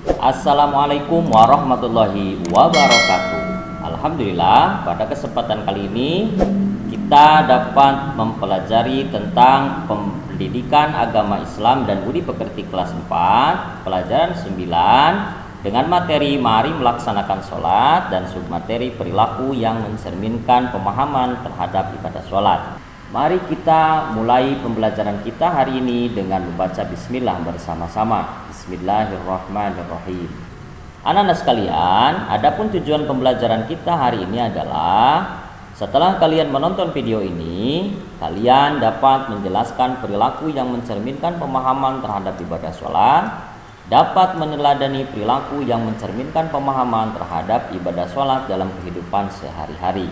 Assalamualaikum warahmatullahi wabarakatuh. Alhamdulillah, pada kesempatan kali ini kita dapat mempelajari tentang pendidikan agama Islam dan budi pekerti kelas 4, pelajaran 9 dengan materi mari melaksanakan sholat dan submateri perilaku yang mencerminkan pemahaman terhadap ibadah sholat. Mari kita mulai pembelajaran kita hari ini dengan membaca bismillah bersama-sama. Bismillahirrahmanirrahim. Anak-anak sekalian, adapun tujuan pembelajaran kita hari ini adalah setelah kalian menonton video ini, kalian dapat menjelaskan perilaku yang mencerminkan pemahaman terhadap ibadah sholat, dapat meneladani perilaku yang mencerminkan pemahaman terhadap ibadah sholat dalam kehidupan sehari-hari.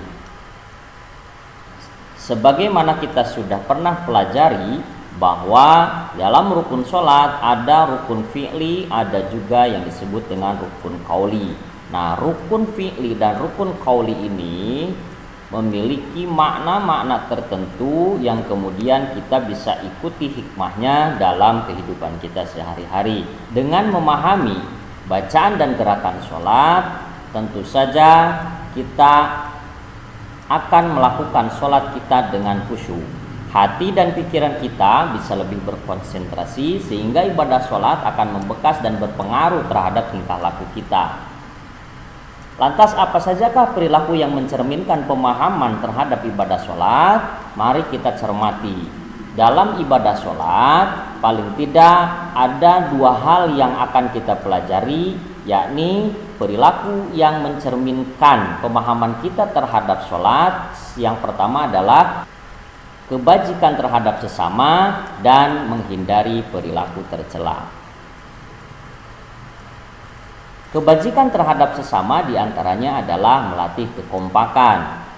Sebagaimana kita sudah pernah pelajari bahwa dalam rukun sholat ada rukun fi'li, ada juga yang disebut dengan rukun qauli. Nah, rukun fi'li dan rukun qauli ini memiliki makna-makna tertentu yang kemudian kita bisa ikuti hikmahnya dalam kehidupan kita sehari-hari. Dengan memahami bacaan dan gerakan sholat, tentu saja kita akan melakukan sholat kita dengan khusyuk. Hati dan pikiran kita bisa lebih berkonsentrasi sehingga ibadah sholat akan membekas dan berpengaruh terhadap tingkah laku kita. Lantas apa sajakah perilaku yang mencerminkan pemahaman terhadap ibadah sholat? Mari kita cermati. Dalam ibadah sholat paling tidak ada dua hal yang akan kita pelajari, yakni perilaku yang mencerminkan pemahaman kita terhadap sholat. Yang pertama adalah kebajikan terhadap sesama dan menghindari perilaku tercela. Kebajikan terhadap sesama diantaranya adalah melatih kekompakan.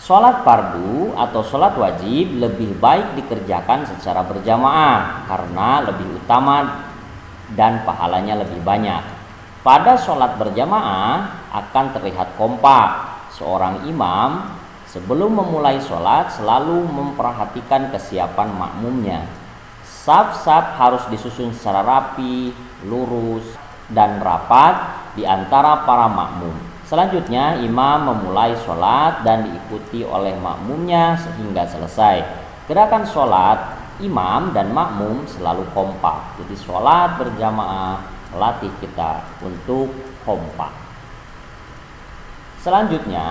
Sholat fardu atau sholat wajib lebih baik dikerjakan secara berjamaah karena lebih utama dan pahalanya lebih banyak. Pada sholat berjamaah akan terlihat kompak. Seorang imam sebelum memulai sholat selalu memperhatikan kesiapan makmumnya. Saf-saf harus disusun secara rapi, lurus, dan rapat di antara para makmum. Selanjutnya imam memulai sholat dan diikuti oleh makmumnya sehingga selesai. Gerakan sholat imam dan makmum selalu kompak. Jadi sholat berjamaah melatih kita untuk kompak. Selanjutnya,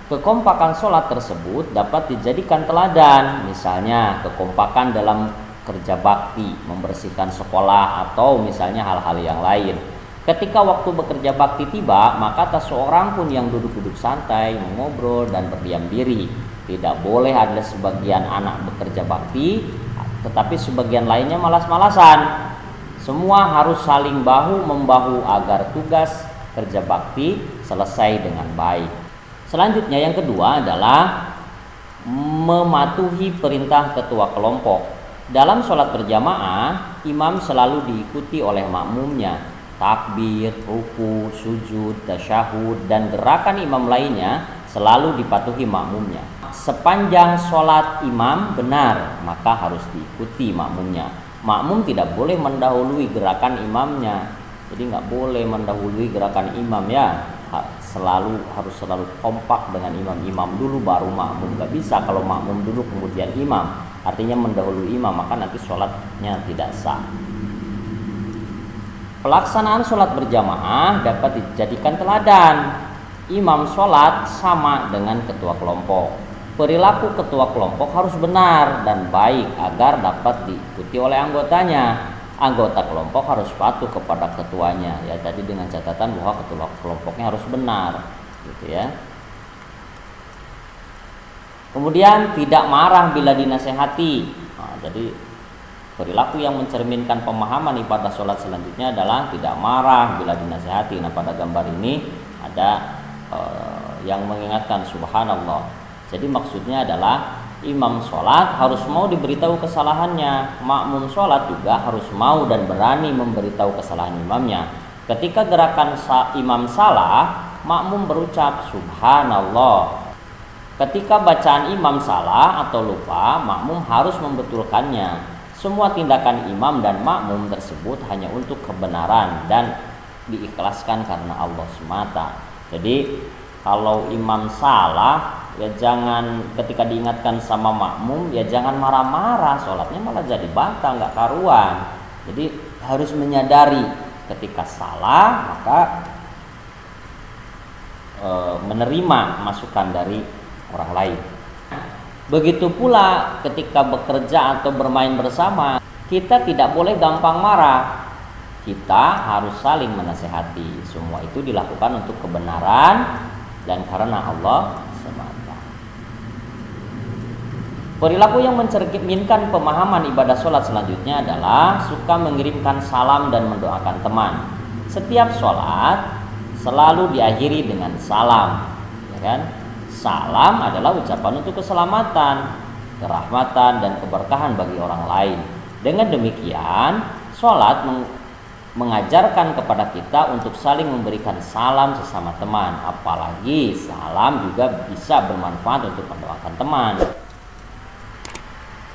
kekompakan sholat tersebut dapat dijadikan teladan. Misalnya kekompakan dalam kerja bakti, membersihkan sekolah, atau misalnya hal-hal yang lain. Ketika waktu bekerja bakti tiba, maka tak seorang pun yang duduk-duduk santai, mengobrol dan berdiam diri. Tidak boleh ada sebagian anak bekerja bakti, tetapi sebagian lainnya malas-malasan. Semua harus saling bahu-membahu agar tugas kerja bakti selesai dengan baik. Selanjutnya yang kedua adalah mematuhi perintah ketua kelompok. Dalam sholat berjamaah, imam selalu diikuti oleh makmumnya. Takbir, ruku, sujud, tasyahud, dan gerakan imam lainnya selalu dipatuhi makmumnya. Sepanjang sholat imam benar, maka harus diikuti makmumnya. Makmum tidak boleh mendahului gerakan imamnya. Jadi nggak boleh mendahului gerakan imam ya. Harus selalu kompak dengan imam dulu baru makmum. Nggak bisa kalau makmum dulu kemudian imam. Artinya mendahului imam, maka nanti sholatnya tidak sah. Pelaksanaan sholat berjamaah dapat dijadikan teladan. Imam sholat sama dengan ketua kelompok. Perilaku ketua kelompok harus benar dan baik agar dapat diikuti oleh anggotanya. Anggota kelompok harus patuh kepada ketuanya. Ya, tadi dengan catatan bahwa ketua kelompoknya harus benar, gitu ya. Kemudian tidak marah bila dinasehati. Nah, jadi perilaku yang mencerminkan pemahaman ibadah sholat selanjutnya adalah tidak marah bila dinasehati. Nah, pada gambar ini ada yang mengingatkan subhanallah. Jadi maksudnya adalah imam sholat harus mau diberitahu kesalahannya. Makmum sholat juga harus mau dan berani memberitahu kesalahan imamnya. Ketika gerakan imam salah, makmum berucap subhanallah. Ketika bacaan imam salah atau lupa, makmum harus membetulkannya. Semua tindakan imam dan makmum tersebut hanya untuk kebenaran dan diikhlaskan karena Allah semata. Jadi kalau imam salah, ya jangan ketika diingatkan sama makmum, ya jangan marah-marah, sholatnya malah jadi batal, nggak karuan. Jadi harus menyadari ketika salah, maka menerima masukan dari orang lain. Begitu pula ketika bekerja atau bermain bersama, kita tidak boleh gampang marah. Kita harus saling menasehati. Semua itu dilakukan untuk kebenaran dan karena Allah semata. Perilaku yang mencerminkan pemahaman ibadah sholat selanjutnya adalah suka mengirimkan salam dan mendoakan teman. Setiap sholat selalu diakhiri dengan salam, ya kan? Salam adalah ucapan untuk keselamatan, kerahmatan, dan keberkahan bagi orang lain. Dengan demikian, sholat mengajarkan kepada kita untuk saling memberikan salam sesama teman. Apalagi salam juga bisa bermanfaat untuk mendoakan teman.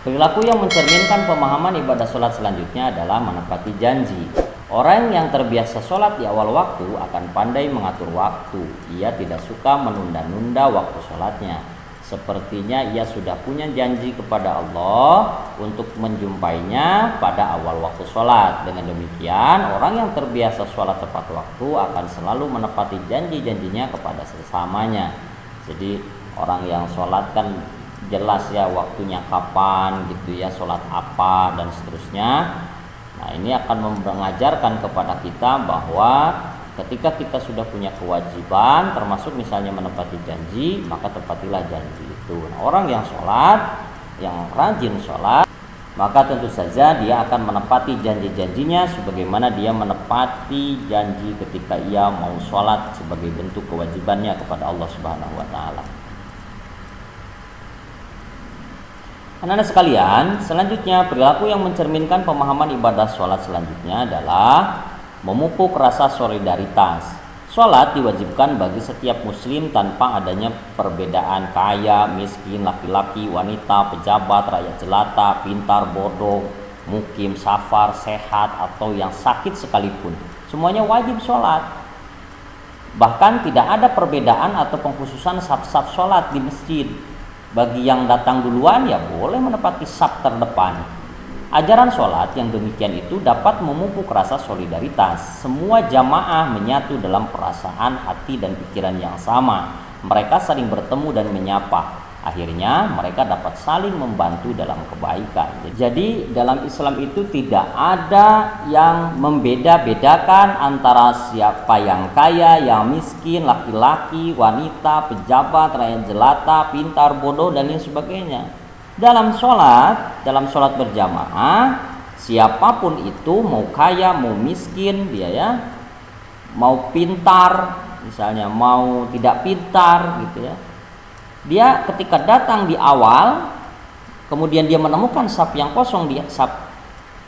Perilaku yang mencerminkan pemahaman ibadah sholat selanjutnya adalah menepati janji. Orang yang terbiasa sholat di awal waktu akan pandai mengatur waktu. Ia tidak suka menunda-nunda waktu sholatnya. Sepertinya ia sudah punya janji kepada Allah untuk menjumpainya pada awal waktu sholat. Dengan demikian, orang yang terbiasa sholat tepat waktu akan selalu menepati janji-janjinya kepada sesamanya. Jadi orang yang sholat kan jelas ya waktunya kapan gitu ya, sholat apa dan seterusnya. Nah, ini akan mengajarkan kepada kita bahwa ketika kita sudah punya kewajiban, termasuk misalnya menepati janji, maka tepatilah janji itu. Nah, orang yang sholat, yang rajin sholat, maka tentu saja dia akan menepati janji-janjinya sebagaimana dia menepati janji ketika ia mau sholat sebagai bentuk kewajibannya kepada Allah Subhanahu wa Ta'ala. Anak-anak sekalian, selanjutnya perilaku yang mencerminkan pemahaman ibadah sholat selanjutnya adalah memupuk rasa solidaritas. Sholat diwajibkan bagi setiap muslim tanpa adanya perbedaan kaya, miskin, laki-laki, wanita, pejabat, rakyat jelata, pintar, bodoh, mukim, safar, sehat, atau yang sakit sekalipun. Semuanya wajib sholat. Bahkan tidak ada perbedaan atau pengkhususan saf-saf sholat di masjid. Bagi yang datang duluan ya boleh menepati saf terdepan. Ajaran sholat yang demikian itu dapat memupuk rasa solidaritas. Semua jamaah menyatu dalam perasaan, hati, dan pikiran yang sama. Mereka saling bertemu dan menyapa. Akhirnya mereka dapat saling membantu dalam kebaikan. Jadi dalam Islam itu tidak ada yang membeda-bedakan antara siapa yang kaya, yang miskin, laki-laki, wanita, pejabat, rakyat jelata, pintar, bodoh, dan lain sebagainya. Dalam sholat berjamaah, siapapun itu mau kaya, mau miskin, dia ya, mau pintar, misalnya mau tidak pintar, gitu ya. Dia ketika datang di awal, kemudian dia menemukan saf yang kosong di saf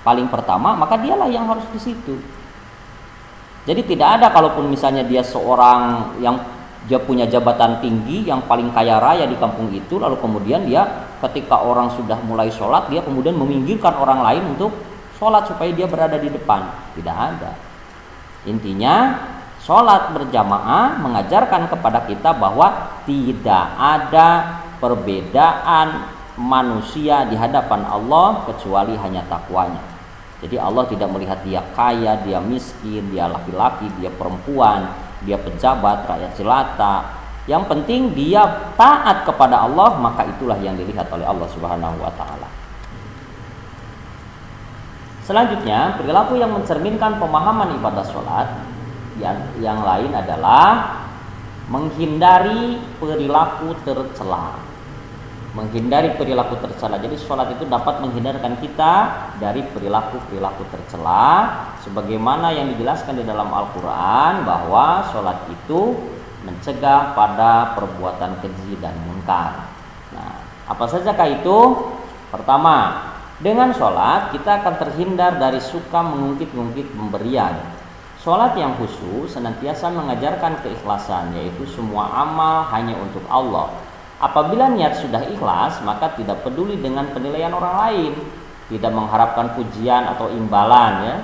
paling pertama, maka dialah yang harus di situ. Jadi tidak ada kalaupun misalnya dia seorang yang dia punya jabatan tinggi yang paling kaya raya di kampung itu, lalu kemudian dia ketika orang sudah mulai sholat, dia kemudian meminggirkan orang lain untuk sholat supaya dia berada di depan. Tidak ada. Intinya sholat berjamaah mengajarkan kepada kita bahwa tidak ada perbedaan manusia di hadapan Allah kecuali hanya takwanya. Jadi Allah tidak melihat dia kaya, dia miskin, dia laki-laki, dia perempuan, dia pejabat, rakyat jelata. Yang penting dia taat kepada Allah, maka itulah yang dilihat oleh Allah Subhanahu wa Ta'ala. Selanjutnya, perilaku yang mencerminkan pemahaman ibadah sholat yang lain adalah menghindari perilaku tercela. Menghindari perilaku tercela. Jadi sholat itu dapat menghindarkan kita dari perilaku-perilaku tercela, sebagaimana yang dijelaskan di dalam Al-Quran bahwa sholat itu mencegah pada perbuatan keji dan munkar. Nah, apa sajakah itu? Pertama, dengan sholat kita akan terhindar dari suka mengungkit-ungkit pemberian. Sholat yang khusyuk senantiasa mengajarkan keikhlasan, yaitu semua amal hanya untuk Allah. Apabila niat sudah ikhlas, maka tidak peduli dengan penilaian orang lain, tidak mengharapkan pujian atau imbalan, ya,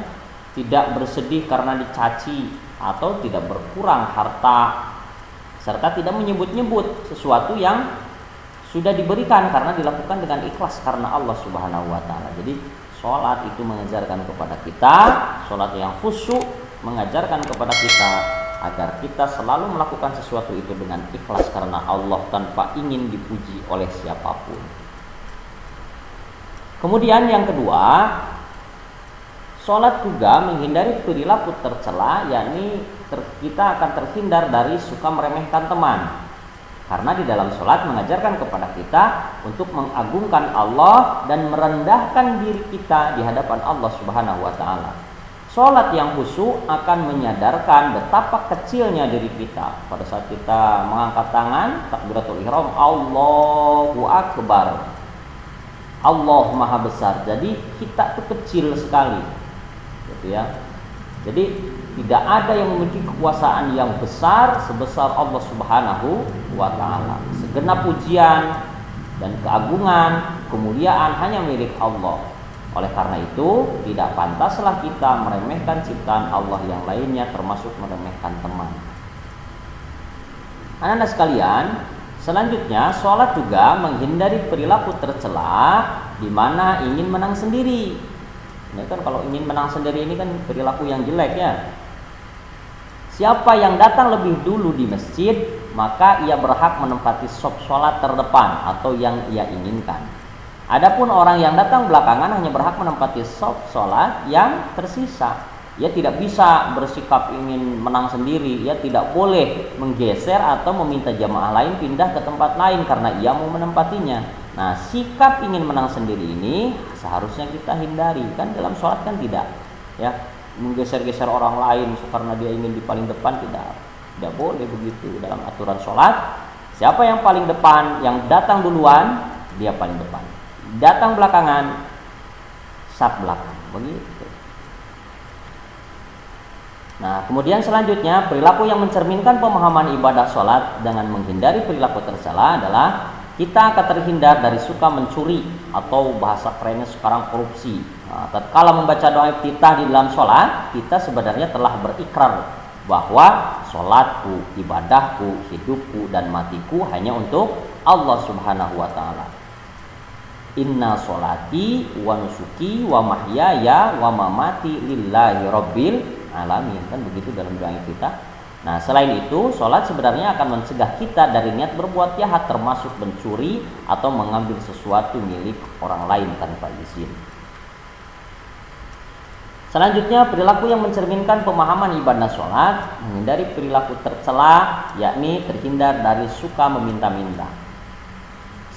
tidak bersedih karena dicaci, atau tidak berkurang harta, serta tidak menyebut-nyebut sesuatu yang sudah diberikan karena dilakukan dengan ikhlas karena Allah Subhanahu wa taala. Jadi sholat itu mengajarkan kepada kita, sholat yang khusyuk mengajarkan kepada kita agar kita selalu melakukan sesuatu itu dengan ikhlas karena Allah tanpa ingin dipuji oleh siapapun. Kemudian yang kedua, sholat juga menghindari perilaku tercela, yakni kita akan terhindar dari suka meremehkan teman. Karena di dalam sholat mengajarkan kepada kita untuk mengagungkan Allah dan merendahkan diri kita di hadapan Allah Subhanahu wa taala. Sholat yang khusyuk akan menyadarkan betapa kecilnya diri kita. Pada saat kita mengangkat tangan, takbiratul ihram, Allahu Akbar, Allah Maha Besar. Jadi kita tuh kecil sekali, gitu ya. Jadi tidak ada yang memiliki kekuasaan yang besar sebesar Allah Subhanahu wa taala. Segenap pujian dan keagungan, kemuliaan hanya milik Allah. Oleh karena itu, tidak pantaslah kita meremehkan ciptaan Allah yang lainnya, termasuk meremehkan teman. Anak-anak sekalian, selanjutnya sholat juga menghindari perilaku tercela di mana ingin menang sendiri. Ini kan kalau ingin menang sendiri ini kan perilaku yang jelek ya. Siapa yang datang lebih dulu di masjid, maka ia berhak menempati saf sholat terdepan atau yang ia inginkan. Adapun orang yang datang belakangan hanya berhak menempati saf sholat yang tersisa. Ia tidak bisa bersikap ingin menang sendiri. Ia tidak boleh menggeser atau meminta jamaah lain pindah ke tempat lain karena ia mau menempatinya. Nah, sikap ingin menang sendiri ini seharusnya kita hindari. Kan dalam sholat kan tidak, ya, menggeser-geser orang lain karena dia ingin di paling depan, tidak boleh begitu dalam aturan sholat. Siapa yang paling depan, yang datang duluan, dia paling depan. Datang belakangan, saf belakang, begitu. Nah, kemudian selanjutnya perilaku yang mencerminkan pemahaman ibadah sholat dengan menghindari perilaku tercela adalah kita akan terhindar dari suka mencuri atau bahasa kerennya sekarang korupsi. Nah, tatkala membaca doa iftitah di dalam sholat, kita sebenarnya telah berikrar bahwa sholatku, ibadahku, hidupku dan matiku hanya untuk Allah Subhanahu wa taala. Inna sholati wa nusuki wa mahyaya wa mamati lillahi rabbil alamin, kan begitu dalam doa iftitah. Nah, selain itu, sholat sebenarnya akan mencegah kita dari niat berbuat jahat, termasuk mencuri atau mengambil sesuatu milik orang lain tanpa izin. Selanjutnya, perilaku yang mencerminkan pemahaman ibadah sholat, menghindari perilaku tercela, yakni terhindar dari suka meminta-minta.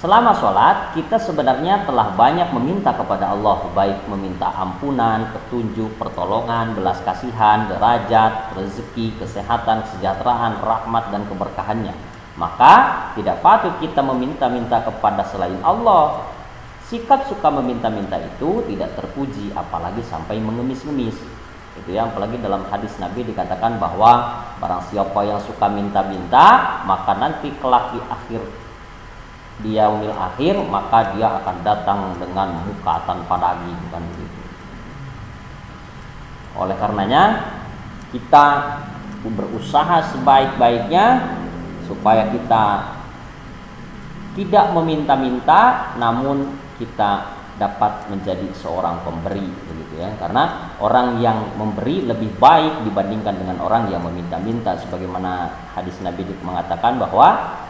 Selama sholat, kita sebenarnya telah banyak meminta kepada Allah, baik meminta ampunan, petunjuk, pertolongan, belas kasihan, derajat, rezeki, kesehatan, kesejahteraan, rahmat, dan keberkahannya. Maka tidak patut kita meminta-minta kepada selain Allah. Sikap suka meminta-minta itu tidak terpuji, apalagi sampai mengemis-ngemis. Itu yang apalagi dalam hadis Nabi dikatakan bahwa barang siapa yang suka minta-minta, maka nanti kelak di di yaumil akhir, maka dia akan datang dengan muka tanpa daging, bukan begitu. Oleh karenanya kita berusaha sebaik-baiknya supaya kita tidak meminta-minta, namun kita dapat menjadi seorang pemberi, begitu ya. Karena orang yang memberi lebih baik dibandingkan dengan orang yang meminta-minta, sebagaimana hadis Nabi mengatakan bahwa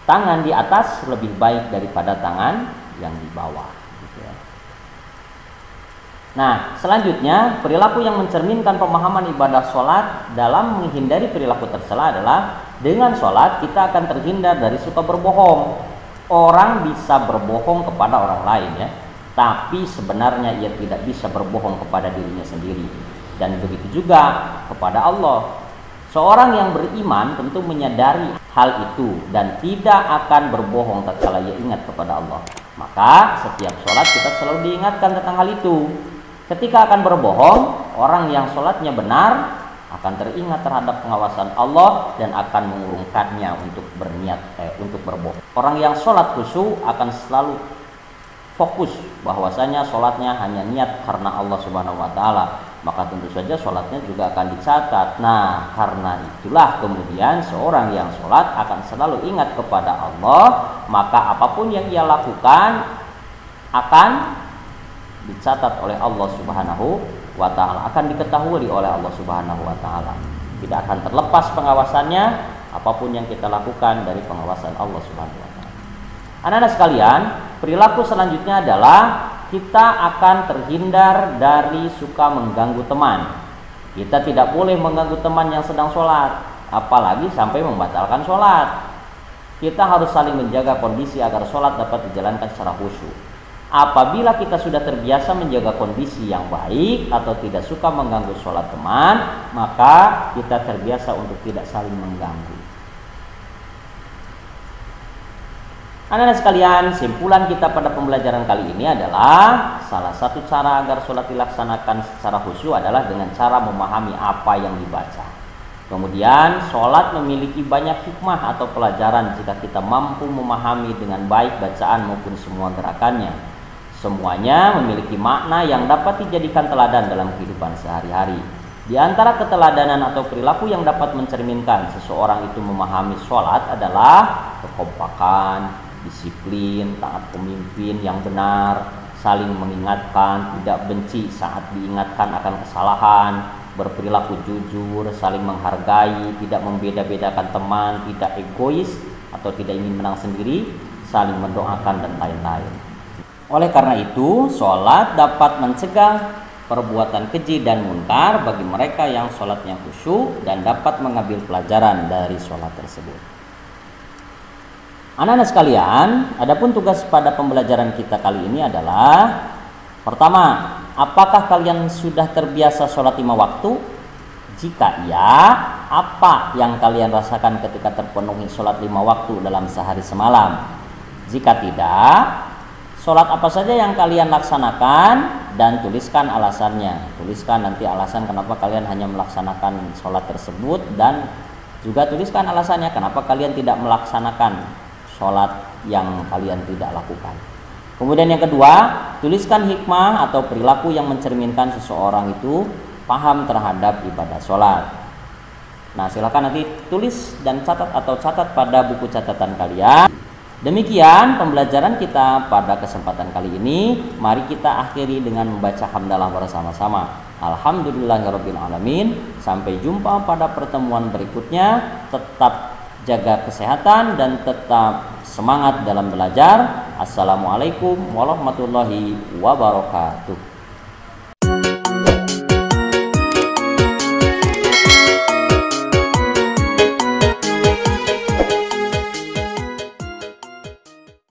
tangan di atas lebih baik daripada tangan yang di bawah, gitu ya. Nah, selanjutnya perilaku yang mencerminkan pemahaman ibadah sholat dalam menghindari perilaku tercela adalah dengan sholat kita akan terhindar dari suka berbohong. Orang bisa berbohong kepada orang lain ya, tapi sebenarnya ia tidak bisa berbohong kepada dirinya sendiri, dan begitu juga kepada Allah. Seorang yang beriman tentu menyadari hal itu dan tidak akan berbohong tatkala ia ingat kepada Allah. Maka setiap sholat kita selalu diingatkan tentang hal itu. Ketika akan berbohong, orang yang sholatnya benar akan teringat terhadap pengawasan Allah dan akan mengurungkannya untuk untuk berbohong. Orang yang sholat khusyuk akan selalu fokus bahwasanya sholatnya hanya niat karena Allah Subhanahu wa taala. maka tentu saja sholatnya juga akan dicatat. Nah, karena itulah kemudian seorang yang sholat akan selalu ingat kepada Allah, maka apapun yang ia lakukan akan dicatat oleh Allah Subhanahu wa ta'ala, akan diketahui oleh Allah Subhanahu wa ta'ala. Tidak akan terlepas pengawasannya apapun yang kita lakukan dari pengawasan Allah Subhanahu wa ta'ala. Anak-anak sekalian, perilaku selanjutnya adalah kita akan terhindar dari suka mengganggu teman. Kita tidak boleh mengganggu teman yang sedang sholat, apalagi sampai membatalkan sholat. Kita harus saling menjaga kondisi agar sholat dapat dijalankan secara khusyuk. Apabila kita sudah terbiasa menjaga kondisi yang baik atau tidak suka mengganggu sholat teman, maka kita terbiasa untuk tidak saling mengganggu. Anak-anak sekalian, simpulan kita pada pembelajaran kali ini adalah salah satu cara agar sholat dilaksanakan secara khusyuk adalah dengan cara memahami apa yang dibaca. Kemudian sholat memiliki banyak hikmah atau pelajaran jika kita mampu memahami dengan baik bacaan maupun semua gerakannya. Semuanya memiliki makna yang dapat dijadikan teladan dalam kehidupan sehari-hari. Di antara keteladanan atau perilaku yang dapat mencerminkan seseorang itu memahami sholat adalah kekompakan, disiplin, taat pemimpin yang benar, saling mengingatkan, tidak benci saat diingatkan akan kesalahan, berperilaku jujur, saling menghargai, tidak membeda-bedakan teman, tidak egois atau tidak ingin menang sendiri, saling mendoakan dan lain-lain. Oleh karena itu, sholat dapat mencegah perbuatan keji dan munkar bagi mereka yang sholatnya khusyuk dan dapat mengambil pelajaran dari sholat tersebut. Anak-anak sekalian, adapun tugas pada pembelajaran kita kali ini adalah: pertama, apakah kalian sudah terbiasa sholat 5 waktu? Jika iya, apa yang kalian rasakan ketika terpenuhi sholat 5 waktu dalam sehari semalam? Jika tidak, sholat apa saja yang kalian laksanakan dan tuliskan alasannya. Tuliskan nanti alasan kenapa kalian hanya melaksanakan sholat tersebut, dan juga tuliskan alasannya kenapa kalian tidak melaksanakan sholat yang kalian tidak lakukan. Kemudian yang kedua, tuliskan hikmah atau perilaku yang mencerminkan seseorang itu paham terhadap ibadah sholat. Nah, silakan nanti tulis dan catat atau catat pada buku catatan kalian. Demikian pembelajaran kita pada kesempatan kali ini. Mari kita akhiri dengan membaca hamdalah bersama-sama. Alhamdulillahirabbil alamin. Sampai jumpa pada pertemuan berikutnya. Tetap jaga kesehatan dan tetap semangat dalam belajar. Assalamualaikum warahmatullahi wabarakatuh.